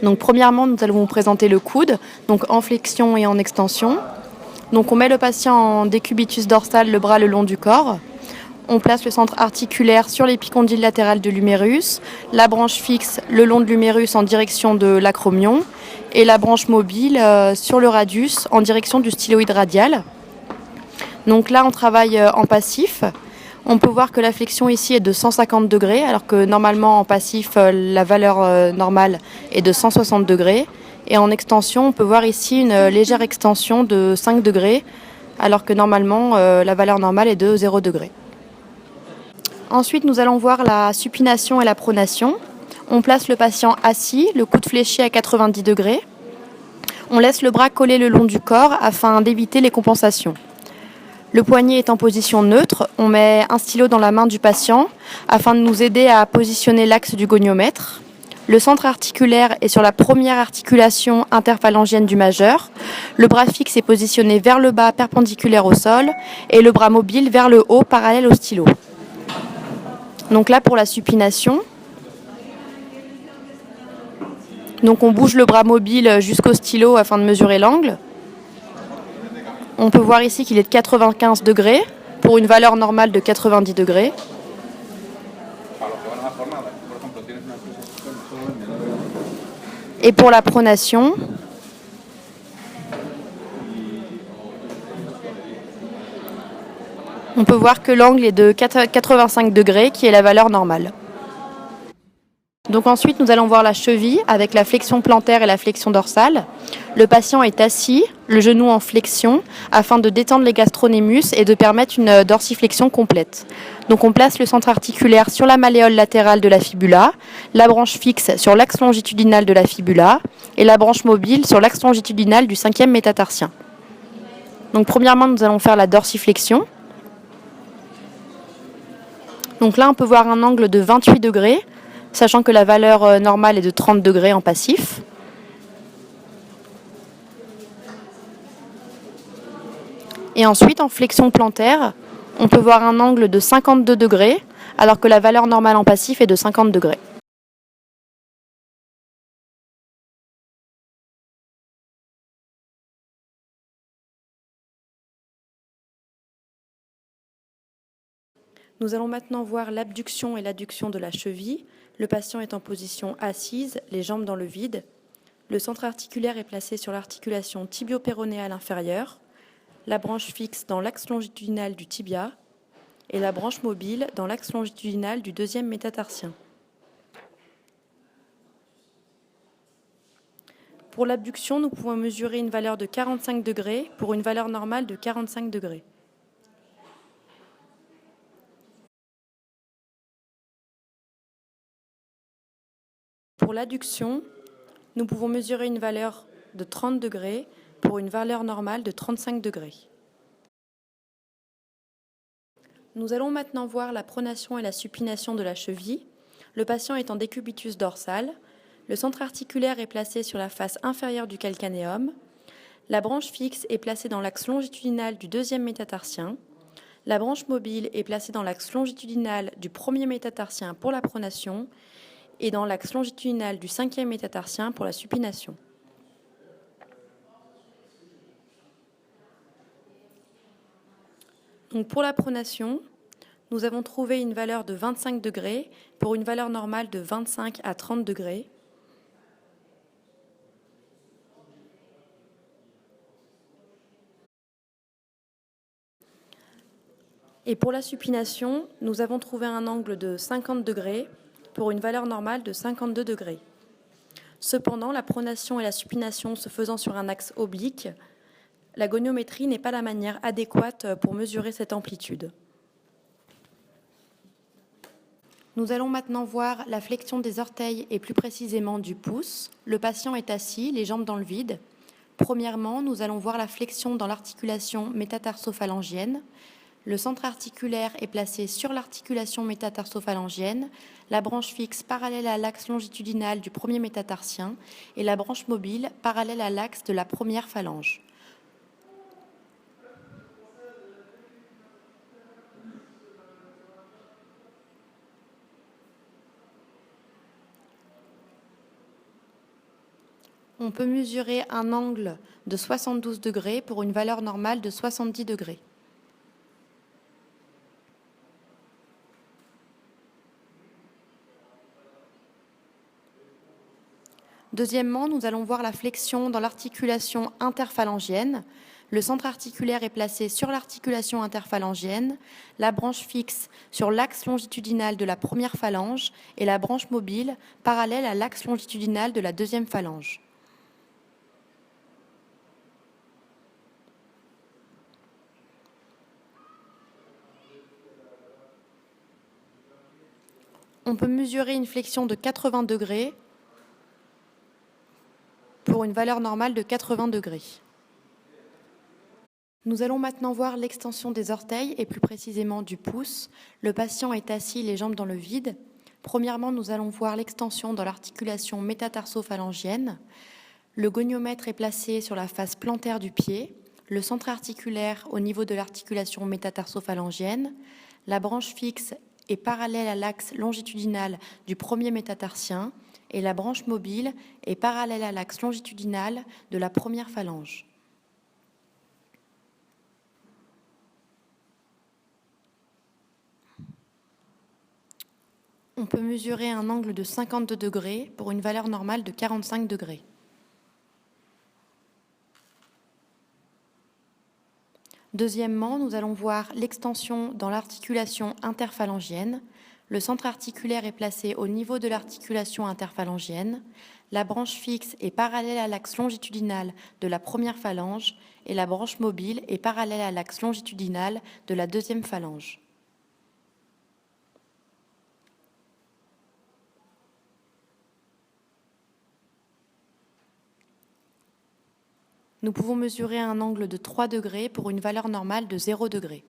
Donc premièrement, nous allons vous présenter le coude, donc en flexion et en extension. Donc on met le patient en décubitus dorsal, le bras le long du corps. On place le centre articulaire sur l'épicondyle latéral de l'humérus, la branche fixe le long de l'humérus en direction de l'acromion et la branche mobile sur le radius en direction du styloïde radial. Donc là, on travaille en passif. On peut voir que la flexion ici est de 150 degrés, alors que normalement en passif, la valeur normale est de 160 degrés. Et en extension, on peut voir ici une légère extension de 5 degrés, alors que normalement, la valeur normale est de 0 degrés. Ensuite, nous allons voir la supination et la pronation. On place le patient assis, le coude fléchi à 90 degrés. On laisse le bras coller le long du corps afin d'éviter les compensations. Le poignet est en position neutre. On met un stylo dans la main du patient afin de nous aider à positionner l'axe du goniomètre. Le centre articulaire est sur la première articulation interphalangienne du majeur. Le bras fixe est positionné vers le bas perpendiculaire au sol et le bras mobile vers le haut parallèle au stylo. Donc là pour la supination. Donc on bouge le bras mobile jusqu'au stylo afin de mesurer l'angle. On peut voir ici qu'il est de 95 degrés pour une valeur normale de 90 degrés. Et pour la pronation, on peut voir que l'angle est de 85 degrés qui est la valeur normale. Donc ensuite, nous allons voir la cheville avec la flexion plantaire et la flexion dorsale. Le patient est assis, le genou en flexion, afin de détendre les gastronémus et de permettre une dorsiflexion complète. Donc on place le centre articulaire sur la malléole latérale de la fibula, la branche fixe sur l'axe longitudinal de la fibula et la branche mobile sur l'axe longitudinal du 5e métatarsien. Donc premièrement, nous allons faire la dorsiflexion. Donc là, on peut voir un angle de 28 degrés, sachant que la valeur normale est de 30 degrés en passif. Et ensuite, en flexion plantaire, on peut voir un angle de 52 degrés, alors que la valeur normale en passif est de 50 degrés. Nous allons maintenant voir l'abduction et l'adduction de la cheville. Le patient est en position assise, les jambes dans le vide. Le centre articulaire est placé sur l'articulation tibio-péronéale inférieure, la branche fixe dans l'axe longitudinal du tibia et la branche mobile dans l'axe longitudinal du 2e métatarsien. Pour l'abduction, nous pouvons mesurer une valeur de 45 degrés pour une valeur normale de 45 degrés. Pour l'adduction, nous pouvons mesurer une valeur de 30 degrés pour une valeur normale de 35 degrés. Nous allons maintenant voir la pronation et la supination de la cheville. Le patient est en décubitus dorsal. Le centre articulaire est placé sur la face inférieure du calcanéum. La branche fixe est placée dans l'axe longitudinal du 2e métatarsien. La branche mobile est placée dans l'axe longitudinal du 1er métatarsien pour la pronation et dans l'axe longitudinal du 5e métatarsien pour la supination. Donc pour la pronation, nous avons trouvé une valeur de 25 degrés pour une valeur normale de 25 à 30 degrés. Et pour la supination, nous avons trouvé un angle de 50 degrés pour une valeur normale de 52 degrés. Cependant, la pronation et la supination se faisant sur un axe oblique, la goniométrie n'est pas la manière adéquate pour mesurer cette amplitude. Nous allons maintenant voir la flexion des orteils et plus précisément du pouce. Le patient est assis, les jambes dans le vide. Premièrement, nous allons voir la flexion dans l'articulation métatarsophalangienne. Le centre articulaire est placé sur l'articulation métatarsophalangienne, la branche fixe parallèle à l'axe longitudinal du 1er métatarsien et la branche mobile parallèle à l'axe de la première phalange. On peut mesurer un angle de 72 degrés pour une valeur normale de 70 degrés. Deuxièmement, nous allons voir la flexion dans l'articulation interphalangienne. Le centre articulaire est placé sur l'articulation interphalangienne, la branche fixe sur l'axe longitudinal de la première phalange et la branche mobile parallèle à l'axe longitudinal de la deuxième phalange. On peut mesurer une flexion de 80 degrés pour une valeur normale de 80 degrés. Nous allons maintenant voir l'extension des orteils et plus précisément du pouce. Le patient est assis, les jambes dans le vide. Premièrement, nous allons voir l'extension dans l'articulation métatarso-phalangienne. Le goniomètre est placé sur la face plantaire du pied, le centre articulaire au niveau de l'articulation métatarso-phalangienne. La branche fixe est parallèle à l'axe longitudinal du premier métatarsien et la branche mobile est parallèle à l'axe longitudinal de la première phalange. On peut mesurer un angle de 52 degrés pour une valeur normale de 45 degrés. Deuxièmement, nous allons voir l'extension dans l'articulation interphalangienne. Le centre articulaire est placé au niveau de l'articulation interphalangienne. La branche fixe est parallèle à l'axe longitudinal de la première phalange et la branche mobile est parallèle à l'axe longitudinal de la deuxième phalange. Nous pouvons mesurer un angle de 3 degrés pour une valeur normale de 0 degré.